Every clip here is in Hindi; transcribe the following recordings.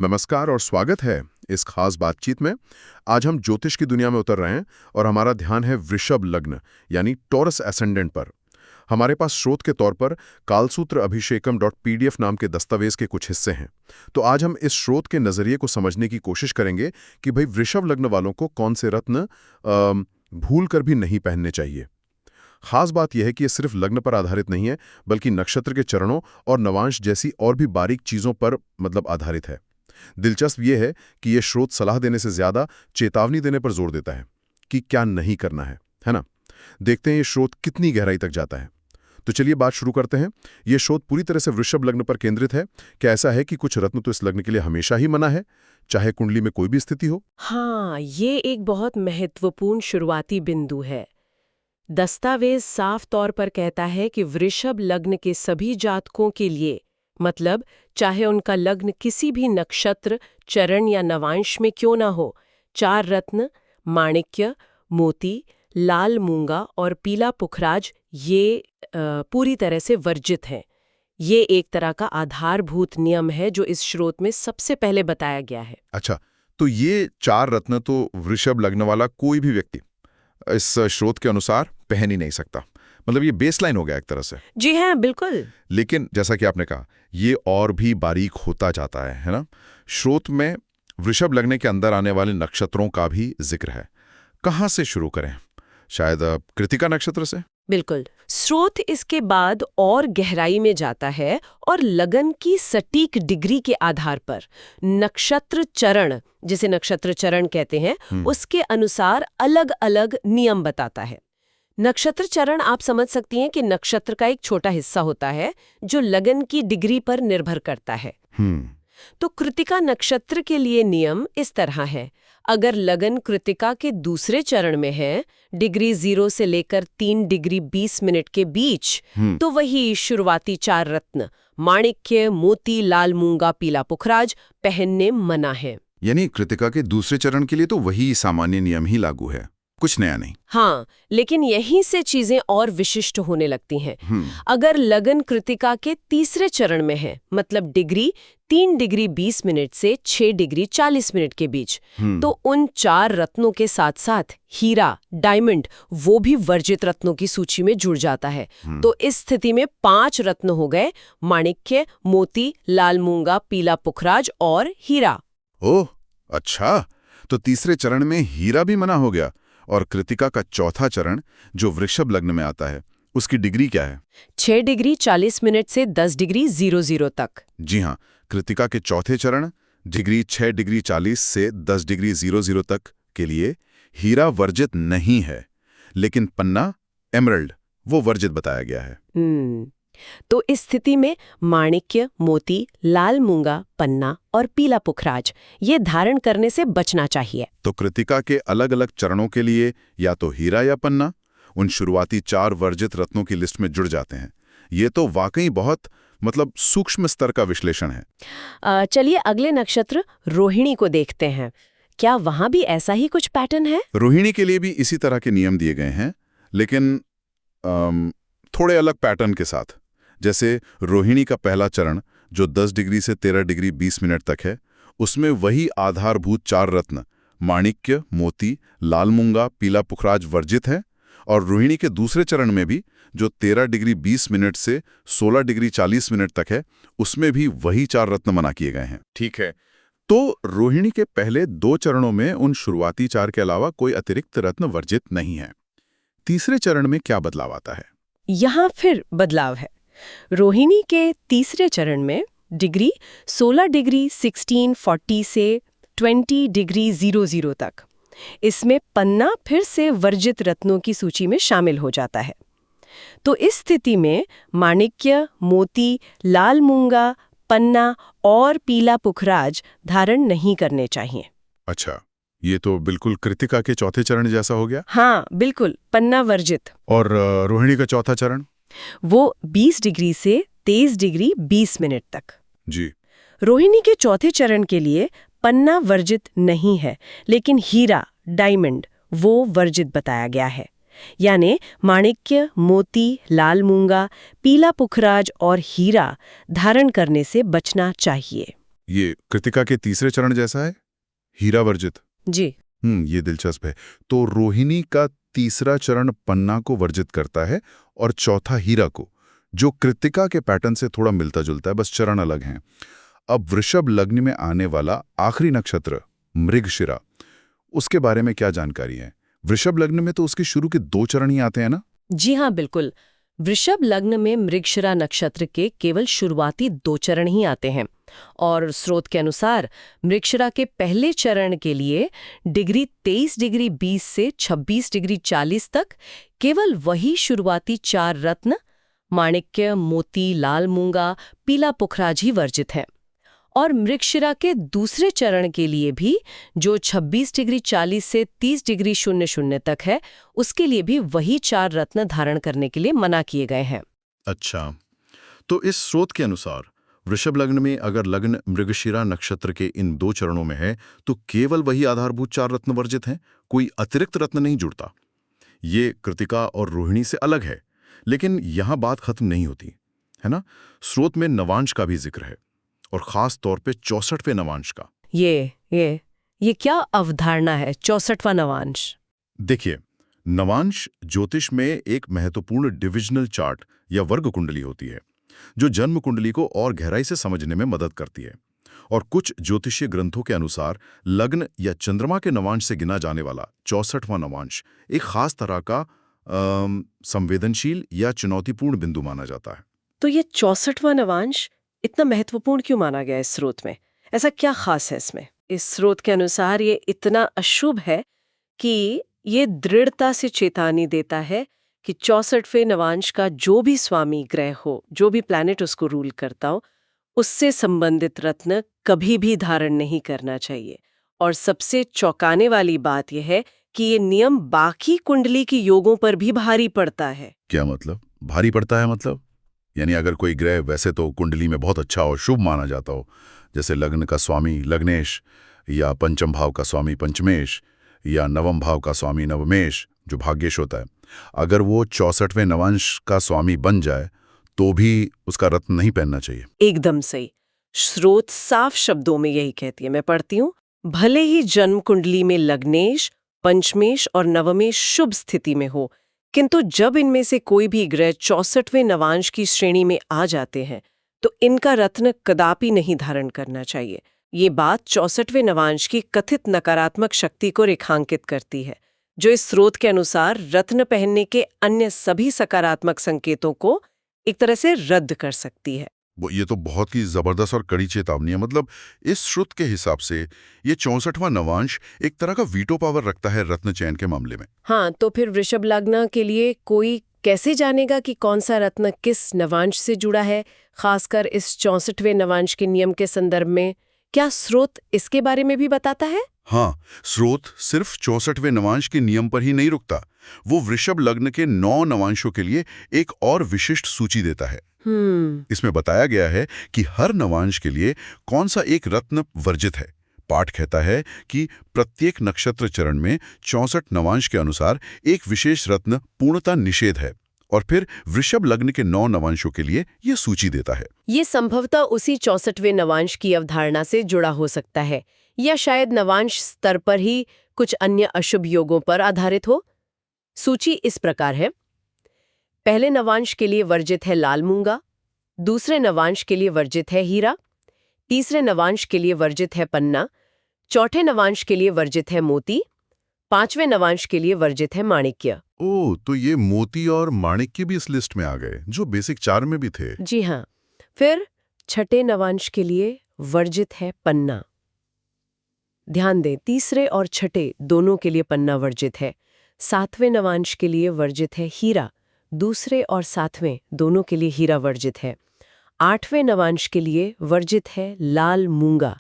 नमस्कार और स्वागत है इस खास बातचीत में। आज हम ज्योतिष की दुनिया में उतर रहे हैं और हमारा ध्यान है वृषभ लग्न यानी टॉरस एसेंडेंट पर। हमारे पास स्रोत के तौर पर कालसूत्र अभिषेकम .pdf नाम के दस्तावेज के कुछ हिस्से हैं। तो आज हम इस स्रोत के नजरिए को समझने की कोशिश करेंगे कि भाई वृषभ लग्न वालों को कौन से रत्न भूल कर भी नहीं पहनने चाहिए। खास बात यह है कि यह सिर्फ लग्न पर आधारित नहीं है, बल्कि नक्षत्र के चरणों और नवांश जैसी और भी बारीक चीजों पर आधारित है। दिलचस्प यह है कि यह स्रोत सलाह देने से ज्यादा चेतावनी देने पर जोर देता है कि क्या नहीं करना है ना? देखते हैं ये स्रोत कितनी गहराई तक जाता है। तो चलिए बात शुरू करते हैं। यह स्रोत पूरी तरह से वृषभ लग्न पर केंद्रित है। क्या ऐसा है कि कुछ रत्न तो इस लग्न के लिए हमेशा ही मना है, चाहे कुंडली में कोई भी स्थिति हो? हाँ, ये एक बहुत महत्वपूर्ण शुरुआती बिंदु है। दस्तावेज साफ तौर पर कहता है कि वृषभ लग्न के सभी जातकों के लिए, मतलब चाहे उनका लग्न किसी भी नक्षत्र, चरण या नवांश में क्यों ना हो, 4 रत्न माणिक्य, मोती, लाल मूंगा और पीला पुखराज ये पूरी तरह से वर्जित हैं। ये एक तरह का आधारभूत नियम है जो इस स्रोत में सबसे पहले बताया गया है। अच्छा, तो ये 4 रत्न तो वृषभ लग्न वाला कोई भी व्यक्ति इस स्रोत के अनुसार पहन ही नहीं सकता। मतलब ये बेसलाइन हो गया एक तरह से। जी हाँ, बिल्कुल। लेकिन जैसा कि आपने कहा, ये और भी बारीक होता जाता है ना? स्रोत में वृषभ लग्न के अंदर आने वाले नक्षत्रों का भी जिक्र है। कहाँ से शुरू करें? शायद कृतिका नक्षत्र से? बिल्कुल। स्रोत इसके बाद और गहराई में जाता है और लगन की सटीक डिग्री के आधार पर नक्षत्र चरण, जिसे नक्षत्र चरण कहते हैं, उसके अनुसार अलग अलग नियम बताता है। नक्षत्र चरण आप समझ सकती हैं कि नक्षत्र का एक छोटा हिस्सा होता है जो लगन की डिग्री पर निर्भर करता है। तो कृतिका नक्षत्र के लिए नियम इस तरह है। अगर लगन कृतिका के दूसरे चरण में है, डिग्री 0 से लेकर 3 डिग्री 20 मिनट के बीच, तो वही शुरुआती 4 रत्न माणिक्य, मोती, लाल मूंगा, पीला पुखराज पहनने मना है। यानी कृतिका के दूसरे चरण के लिए तो वही सामान्य नियम ही लागू है, कुछ नया नहीं। हाँ, लेकिन यहीं से चीजें और विशिष्ट होने लगती हैं। अगर लगन कृतिका के तीसरे चरण में है, मतलब डिग्री 3 डिग्री 20 मिनट से 6 डिग्री 40 मिनट के बीच, तो उन 4 रत्नों के साथ साथ हीरा, डायमंड, वो भी वर्जित रत्नों की सूची में जुड़ जाता है। तो इस स्थिति में 5 रत्न हो गए: माणिक्य, मोती, लाल मूंगा, पीला पुखराज और हीरा। ओह अच्छा, तो तीसरे चरण में हीरा भी मना हो गया। और कृतिका का चौथा चरण जो वृषभ लग्न में आता है, उसकी डिग्री क्या है? 6 डिग्री 40 मिनट से 10 डिग्री 00 तक। जी हाँ, कृतिका के चौथे चरण डिग्री 6 डिग्री 40 से 10 डिग्री 00 तक के लिए हीरा वर्जित नहीं है, लेकिन पन्ना, एमरल्ड, वो वर्जित बताया गया है। तो इस स्थिति में माणिक्य, मोती, लाल मूंगा, पन्ना और पीला पुखराज ये धारण करने से बचना चाहिए। तो कृतिका के अलग अलग चरणों के लिए या तो हीरा या पन्ना उन शुरुआती 4 वर्जित रत्नों की लिस्ट में जुड़ जाते हैं। ये तो वाकई बहुत सूक्ष्म स्तर का विश्लेषण है। चलिए अगले नक्षत्र रोहिणी को देखते हैं। क्या वहां भी ऐसा ही कुछ पैटर्न है? रोहिणी के लिए भी इसी तरह के नियम दिए गए हैं, लेकिन थोड़े अलग पैटर्न के साथ। जैसे रोहिणी का पहला चरण जो 10 डिग्री से 13 डिग्री 20 मिनट तक है, उसमें वही आधारभूत 4 रत्न माणिक्य, मोती, लाल मूंगा, पीला पुखराज वर्जित है। और रोहिणी के दूसरे चरण में भी जो 13 डिग्री 20 मिनट से 16 डिग्री 40 मिनट तक है, उसमें भी वही 4 रत्न मना किए गए हैं। ठीक है, तो रोहिणी के पहले 2 चरणों में उन शुरुआती 4 के अलावा कोई अतिरिक्त रत्न वर्जित नहीं है। तीसरे चरण में क्या बदलाव आता है? यहाँ फिर बदलाव है। रोहिणी के तीसरे चरण में डिग्री 16 डिग्री 1640 से 20 डिग्री 00 तक, इसमें पन्ना फिर से वर्जित रत्नों की सूची में शामिल हो जाता है। तो इस स्थिति में माणिक्य, मोती, लाल मूंगा, पन्ना और पीला पुखराज धारण नहीं करने चाहिए। अच्छा, ये तो बिल्कुल कृतिका के चौथे चरण जैसा हो गया। हाँ, बिल्कुल, पन्ना वर्जित। और रोहिणी का चौथा चरण? वो 20 डिग्री से 23 डिग्री 20 मिनट तक। जी। रोहिणी के चौथे चरण के लिए पन्ना वर्जित नहीं है, लेकिन हीरा, डायमंड, वो वर्जित बताया गया है। यानी माणिक्य, मोती, लाल मूंगा, पीला पुखराज और हीरा धारण करने से बचना चाहिए। ये कृतिका के तीसरे चरण जैसा है, हीरा वर्जित। जी। ये दिलचस्प है। तो रोहिणी का तीसरा चरण पन्ना को वर्जित करता है और चौथा हीरा को, जो कृतिका के पैटर्न से थोड़ा मिलता जुलता है, बस चरण अलग हैं। अब वृषभ लग्न में आने वाला आखिरी नक्षत्र मृगशिरा, उसके बारे में क्या जानकारी है? वृषभ लग्न में तो उसके शुरू के 2 चरण ही आते हैं ना? जी हाँ, बिल्कुल। वृषभ लग्न में मृगशिरा नक्षत्र के केवल शुरुआती 2 चरण ही आते हैं और स्रोत के अनुसार मृगशिरा के पहले चरण के लिए डिग्री 23 डिग्री 20 से 26 डिग्री 40 तक केवल वही शुरुआती 4 रत्न माणिक्य, मोती, लाल मूंगा, पीला पुखराज ही वर्जित हैं। और मृगशिरा के दूसरे चरण के लिए भी, जो 26 डिग्री 40 से 30 डिग्री 00 तक है, उसके लिए भी वही 4 रत्न धारण करने के लिए मना किए गए हैं। अच्छा, तो इस स्रोत के अनुसार वृषभ लग्न में अगर लग्न मृगशिरा नक्षत्र के इन 2 चरणों में है तो केवल वही आधारभूत 4 रत्न वर्जित हैं, कोई अतिरिक्त रत्न नहीं जुड़ता। ये कृतिका और रोहिणी से अलग है, लेकिन यहां बात खत्म नहीं होती है ना। स्रोत में नवांश का भी जिक्र है और खास तौर पे 64वें नवांश का। ये क्या अवधारणा है 64वां नवांश? देखिए, नवांश ज्योतिष में एक महत्वपूर्ण डिविजनल चार्ट या वर्ग कुंडली होती है, जो जन्म कुंडली को और गहराई से समझने में मदद करती है। और कुछ ज्योतिषीय ग्रंथों के अनुसार लग्न या चंद्रमा के नवांश से गिना जाने वाला 64वां नवांश एक खास तरह का संवेदनशील या चुनौतीपूर्ण बिंदु माना जाता है। तो ये 64वां नवांश इतना महत्वपूर्ण क्यों माना गया इस स्रोत में? ऐसा क्या खास है इसमें? इस स्रोत के अनुसार ये इतना अशुभ है कि ये दृढ़ता से चेतावनी देता है कि 64वें नवांश का जो भी स्वामी ग्रह हो, जो भी प्लैनेट उसको रूल करता हो, उससे संबंधित रत्न कभी भी धारण नहीं करना चाहिए। और सबसे चौंकाने वाली बात यह है कि ये नियम बाकी कुंडली के योगों पर भी भारी पड़ता है। क्या मतलब? भारी पड़ता है मतलब? यानी अगर कोई ग्रह वैसे तो कुंडली में बहुत अच्छा और शुभ माना जाता हो, जैसे लग्न का स्वामी लग्नेश, या पंचम भाव का स्वामी पंचमेश, या नवम भाव का स्वामी नवमेश जो भाग्येश होता है, अगर वो 64वें नवांश का स्वामी बन जाए तो भी उसका रत्न नहीं पहनना चाहिए। एकदम सही। स्रोत साफ शब्दों में यही कहती है, मैं पढ़ती हूँ। भले ही जन्म कुंडली में लग्नेश, पंचमेश और नवमेश शुभ स्थिति में हो, किंतु जब इनमें से कोई भी ग्रह 64वें नवांश की श्रेणी में आ जाते हैं तो इनका रत्न कदापि नहीं धारण करना चाहिए। ये बात 64वें नवांश की कथित नकारात्मक शक्ति को रेखांकित करती है, जो इस स्रोत के अनुसार रत्न पहनने के अन्य सभी सकारात्मक संकेतों को एक तरह से रद्द कर सकती है। ये तो बहुत ही जबरदस्त और कड़ी चेतावनी है। मतलब इस श्रुत के हिसाब से ये 64वां नवांश एक तरह का वीटो पावर रखता है रत्न चयन के मामले में। हाँ, तो फिर वृषभ लग्न के लिए कोई कैसे जानेगा कि कौन सा रत्न किस नवांश से जुड़ा है, खासकर इस 64वें नवांश के नियम के संदर्भ में? क्या स्रोत इसके बारे में भी बताता है? हाँ, स्रोत सिर्फ 64वें नवांश के नियम पर ही नहीं रुकता, वो वृषभ लग्न के 9 नवांशों के लिए एक और विशिष्ट सूची देता है। इसमें बताया गया है कि हर नवांश के लिए कौन सा एक रत्न वर्जित है। पाठ कहता है कि प्रत्येक नक्षत्र चरण में 64 नवांश के अनुसार एक विशेष रत्न पूर्णतः निषेध है, और फिर वृषभ लग्न के 9 नवांशों के लिए यह सूची देता है। ये संभवतः उसी 64वें नवांश की अवधारणा से जुड़ा हो सकता है, या शायद नवांश स्तर पर ही कुछ अन्य अशुभ योगों पर आधारित हो। सूची इस प्रकार है। पहले नवांश के लिए वर्जित है लाल मूंगा, दूसरे नवांश के लिए वर्जित है हीरा, तीसरे नवांश के लिए वर्जित है पन्ना, चौथे नवांश के लिए वर्जित है मोती, पांचवें नवांश के लिए वर्जित है माणिक्य। ओह, तो ये मोती और माणिक्य भी इस लिस्ट में आ गए, जो बेसिक 4 में भी थे। जी हाँ। फिर छठे नवांश के लिए वर्जित है पन्ना। ध्यान दें, तीसरे और छठे दोनों के लिए पन्ना वर्जित है। सातवें नवांश के लिए वर्जित है हीरा, दूसरे और सातवें दोनों के लिए हीरा वर्जित है। आठवें नवांश के लिए वर्जित है लाल मूंगा,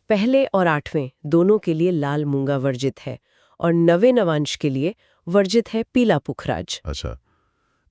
पहले और आठवें दोनों के लिए लाल मूंगा वर्जित है। और नवें नवांश के लिए वर्जित है पीला पुखराज। अच्छा,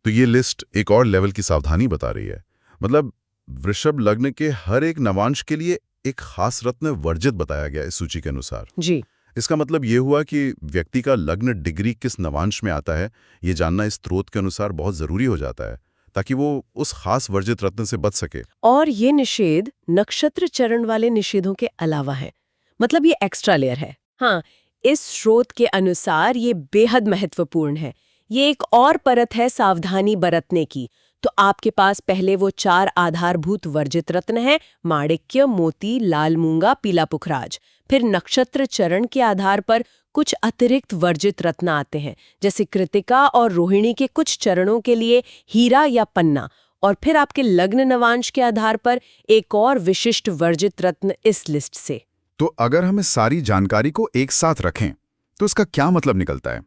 तो ये लिस्ट एक और लेवल की सावधानी बता रही है। मतलब वृषभ लग्न के हर एक नवांश के लिए एक खास रत्न वर्जित बताया गया इस सूची के अनुसार। जी। इसका मतलब ये हुआ कि व्यक्ति का लग्न डिग्री किस नवांश में आता है, ये जानना इस स्रोत के अनुसार बहुत जरूरी हो जाता है, ताकि वो उस खास वर्जित रत्न से बच सके। और ये निषेध नक्षत्र चरण वाले निषेधों के अलावा है, मतलब ये एक्स्ट्रा लेयर है। हाँ, इस स्रोत के अनुसार ये बेहद महत्वपूर्ण है। ये एक और परत है सावधानी बरतने की। तो आपके पास पहले वो 4 आधारभूत वर्जित रत्न हैं, माणिक्य, मोती, लाल मूंगा, पीला पुखराज। फिर नक्षत्र चरण के आधार पर कुछ अतिरिक्त वर्जित रत्न आते हैं, जैसे कृतिका और रोहिणी के कुछ चरणों के लिए हीरा या पन्ना। और फिर आपके लग्न नवांश के आधार पर एक और विशिष्ट वर्जित रत्न इस लिस्ट से। तो अगर हम इस सारी जानकारी को एक साथ रखें तो इसका क्या मतलब निकलता है?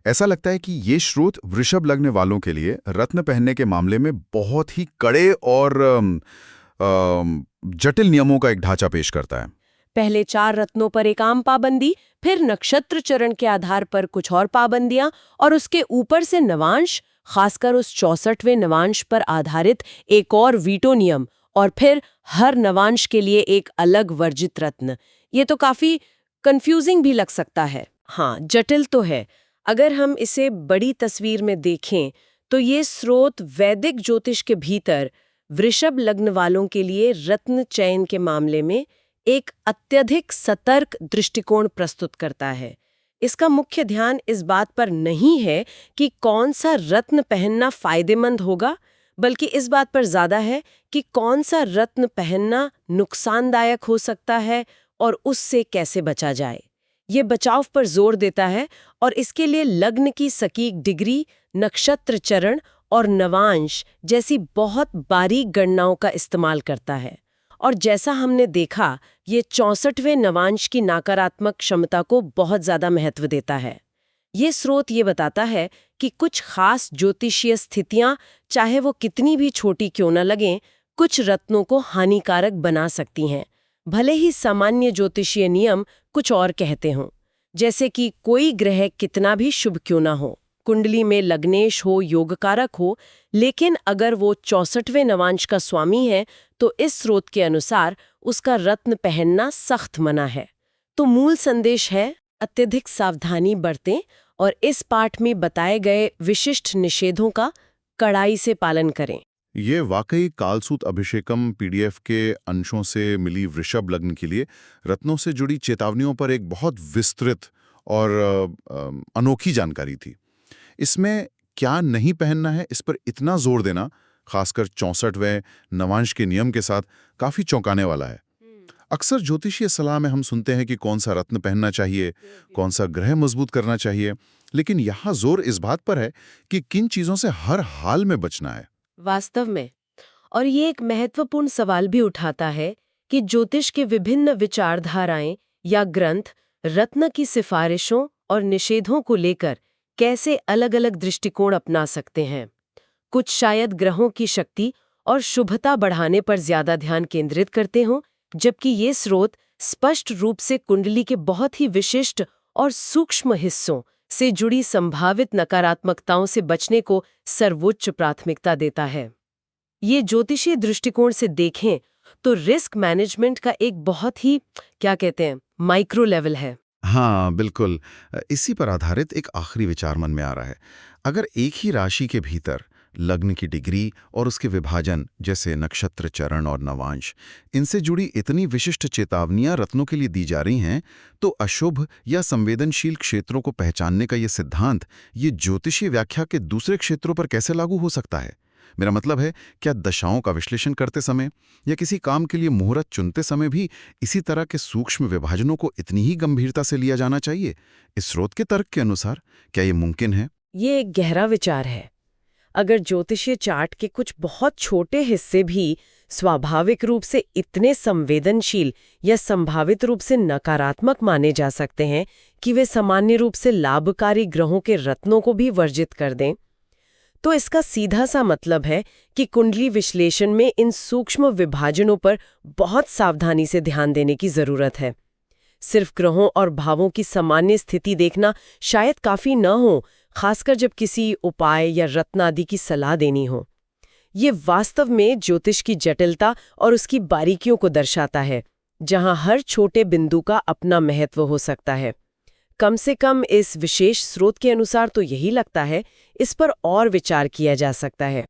ऐसा लगता है कि ये स्रोत वृषभ लग्न वालों के लिए रत्न पहनने के मामले में बहुत ही कड़े और जटिल नियमों का एक ढांचा पेश करता है। पहले 4 रत्नों पर एक आम पाबंदी, फिर नक्षत्र चरण के आधार पर कुछ और पाबंदियां, और उसके ऊपर से नवांश, खासकर उस 64वें नवांश पर आधारित एक और वीटो नियम, और फिर हर नवांश के लिए एक अलग वर्जित रत्न। ये तो काफी कंफ्यूजिंग भी लग सकता है। हाँ, जटिल तो है। अगर हम इसे बड़ी तस्वीर में देखें तो ये स्रोत वैदिक ज्योतिष के भीतर वृषभ लग्न वालों के लिए रत्न चयन के मामले में एक अत्यधिक सतर्क दृष्टिकोण प्रस्तुत करता है। इसका मुख्य ध्यान इस बात पर नहीं है कि कौन सा रत्न पहनना फायदेमंद होगा, बल्कि इस बात पर ज्यादा है कि कौन सा रत्न पहनना नुकसानदायक हो सकता है और उससे कैसे बचा जाए। ये बचाव पर जोर देता है और इसके लिए लग्न की सटीक डिग्री, नक्षत्र चरण और नवांश जैसी बहुत बारीक गणनाओं का इस्तेमाल करता है। और जैसा हमने देखा, ये 64वें नवांश की नकारात्मक क्षमता को बहुत ज्यादा महत्व देता है। ये स्रोत ये बताता है कि कुछ खास ज्योतिषीय स्थितियां, चाहे वो कितनी भी छोटी क्यों न लगें, कुछ रत्नों को हानिकारक बना सकती हैं, भले ही सामान्य ज्योतिषीय नियम कुछ और कहते हों। जैसे कि कोई ग्रह कितना भी शुभ क्यों ना हो, कुंडली में लग्नेश हो, योगकारक हो, लेकिन अगर वो 64वें नवांश का स्वामी है तो इस स्रोत के अनुसार उसका रत्न पहनना सख्त मना है। तो मूल संदेश है, अत्यधिक सावधानी बरतें और इस पाठ में बताए गए विशिष्ट निषेधों का कड़ाई से पालन करें। ये वाकई कालसूत अभिषेकम पीडीएफ के अंशों से मिली वृषभ लग्न के लिए रत्नों से जुड़ी चेतावनियों पर एक बहुत विस्तृत और अनोखी जानकारी थी। इसमें क्या नहीं पहनना है, इस पर इतना जोर देना, खासकर 64वें नवांश के नियम के साथ, काफी चौंकाने वाला है। अक्सर ज्योतिषीय सलाह में हम सुनते हैं कि कौन सा रत्न पहनना चाहिए, कौन सा ग्रह मजबूत करना चाहिए, लेकिन यहाँ जोर इस बात पर है कि किन चीजों से हर हाल में बचना है। वास्तव में। और ये एक महत्वपूर्ण सवाल भी उठाता है कि ज्योतिष के विभिन्न विचारधाराएं या ग्रंथ रत्न की सिफारिशों और निषेधों को लेकर कैसे अलग-अलग दृष्टिकोण अपना सकते हैं। कुछ शायद ग्रहों की शक्ति और शुभता बढ़ाने पर ज्यादा ध्यान केंद्रित करते हों, जबकि ये स्रोत स्पष्ट रूप से कुंडली के बहुत ही विशिष्ट और सूक्ष्म हिस्सों से जुड़ी संभावित नकारात्मकताओं से बचने को सर्वोच्च प्राथमिकता देता है। ये ज्योतिषीय दृष्टिकोण से देखें तो रिस्क मैनेजमेंट का एक बहुत ही, क्या कहते हैं, माइक्रो लेवल है। हाँ, बिल्कुल। इसी पर आधारित एक आखिरी विचार मन में आ रहा है। अगर एक ही राशि के भीतर लग्न की डिग्री और उसके विभाजन, जैसे नक्षत्र चरण और नवांश, इनसे जुड़ी इतनी विशिष्ट चेतावनियां रत्नों के लिए दी जा रही हैं, तो अशुभ या संवेदनशील क्षेत्रों को पहचानने का ये सिद्धांत ये ज्योतिषीय व्याख्या के दूसरे क्षेत्रों पर कैसे लागू हो सकता है? मेरा मतलब है, क्या दशाओं का विश्लेषण करते समय या किसी काम के लिए मुहूर्त चुनते समय भी इसी तरह के सूक्ष्म विभाजनों को इतनी ही गंभीरता से लिया जाना चाहिए? इस स्रोत के तर्क के अनुसार क्या ये मुमकिन है? ये एक गहरा विचार है। अगर ज्योतिषीय चार्ट के कुछ बहुत छोटे हिस्से भी स्वाभाविक रूप से इतने संवेदनशील या संभावित रूप से नकारात्मक माने जा सकते हैं कि वे सामान्य रूप से लाभकारी ग्रहों के रत्नों को भी वर्जित कर दें, तो इसका सीधा सा मतलब है कि कुंडली विश्लेषण में इन सूक्ष्म विभाजनों पर बहुत सावधानी से ध्यान देने की जरूरत है। सिर्फ ग्रहों और भावों की सामान्य स्थिति देखना शायद काफी न हो, खासकर जब किसी उपाय या रत्न आदि की सलाह देनी हो। ये वास्तव में ज्योतिष की जटिलता और उसकी बारीकियों को दर्शाता है, जहां हर छोटे बिंदु का अपना महत्व हो सकता है। कम से कम इस विशेष स्रोत के अनुसार तो यही लगता है, इस पर और विचार किया जा सकता है।